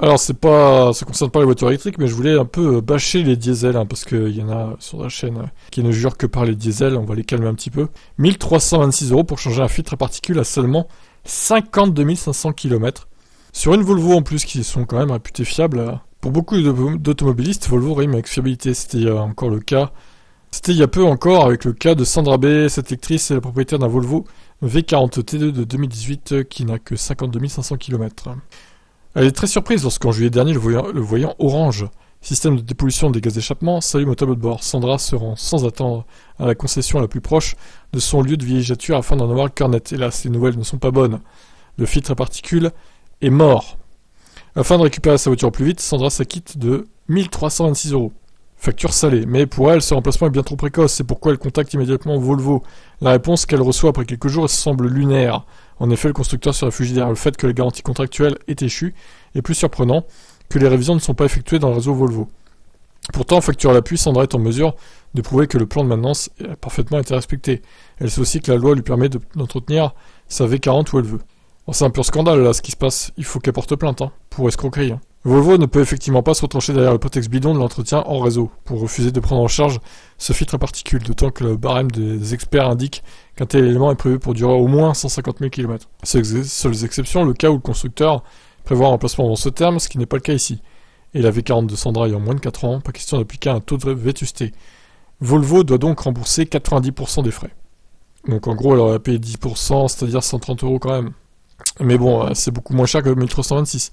Alors ça concerne pas les voitures électriques, mais je voulais un peu bâcher les diesels, hein, parce qu'il y en a sur la chaîne qui ne jurent que par les diesels, on va les calmer un petit peu. 1326 € pour changer un filtre à particules à seulement 52 500 km. Sur une Volvo en plus, qui sont quand même réputées fiables. Pour beaucoup d'automobilistes, Volvo rime avec fiabilité. C'était encore le cas. C'était il y a peu encore avec le cas de Sandra B. Cette lectrice est la propriétaire d'un Volvo V40 T2 de 2018 qui n'a que 52 500 km. Elle est très surprise lorsqu'en juillet dernier, le voyant orange, système de dépollution des gaz d'échappement, s'allume au tableau de bord. Sandra se rend sans attendre à la concession la plus proche de son lieu de villégiature afin d'en avoir le cœur net. Hélas, les nouvelles ne sont pas bonnes. Le filtre à particules est mort. Afin de récupérer sa voiture plus vite, Sandra s'acquitte de 1326 €. Facture salée, mais pour elle, ce remplacement est bien trop précoce, c'est pourquoi elle contacte immédiatement Volvo. La réponse qu'elle reçoit après quelques jours semble lunaire. En effet, le constructeur se réfugie derrière le fait que la garantie contractuelle est échue, et plus surprenant, que les révisions ne sont pas effectuées dans le réseau Volvo. Pourtant, facture à l'appui, Sandra est en mesure de prouver que le plan de maintenance a parfaitement été respecté. Elle sait aussi que la loi lui permet d'entretenir sa V40 où elle veut. Bon, c'est un pur scandale là ce qui se passe, il faut qu'elle porte plainte, pour escroquerie. Volvo ne peut effectivement pas se retrancher derrière le prétexte bidon de l'entretien hors réseau, pour refuser de prendre en charge ce filtre à particules, d'autant que le barème des experts indique qu'un tel élément est prévu pour durer au moins 150 000 km. Seules exceptions, le cas où le constructeur prévoit un remplacement dans ce terme, ce qui n'est pas le cas ici. Et la V40 de Sandra ayant moins de 4 ans, pas question d'appliquer un taux de vétusté. Volvo doit donc rembourser 90% des frais. Donc en gros, elle aurait payé 10%, c'est-à-dire 130 € quand même. Mais bon, c'est beaucoup moins cher que 1326.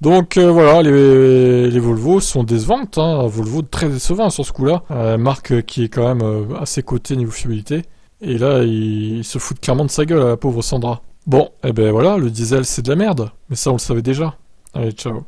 Donc voilà, les Volvo sont décevantes, Volvo très décevant sur ce coup-là. Marque qui est quand même assez cotée niveau fiabilité. Et là, il se fout clairement de sa gueule, la pauvre Sandra. Bon, et ben voilà, le diesel c'est de la merde. Mais ça on le savait déjà. Allez, ciao.